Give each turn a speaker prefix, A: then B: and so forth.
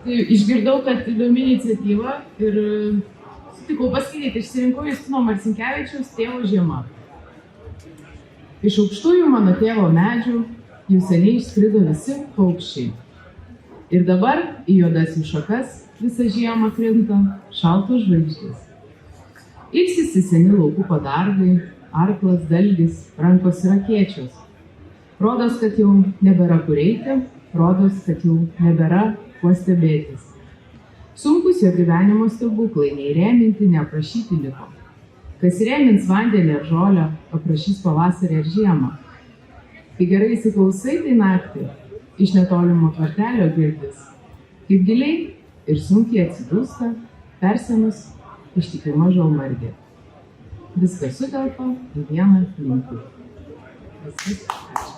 A: Tai išgirdau, kad įdomi iniciatyva ir sutikau paskaityti, išsirinkau Justino Marcinkevičiaus Tėvo žiema. Iš aukštųjų mano tėvo medžių jau seniai išskrido visi paukščiai. Ir dabar į juodas jų šakas visą žiemą krinta šaltos žvaigždės. Ilsisi seni laukų padargai, arklas, dalgis, rankos yra kiečios. Rodos, kad jau nebėra kur eiti, rodos, kad jau nebėra kuo stebėtis. Sunkus jo gyvenimo stebuklai, neįrėminti, neaprašyti liko. Kas rėmins vandenį ar žolę, aprašys pavasarį ar žiemą. Kai gerai įsiklausai, tai naktį iš netolimo tvartelio girdis, kaip giliai ir sunkiai atsidūsta persenus ištikima žalmargė. Viskas sutelpa į vieną mintį. Viskas. Ačiū.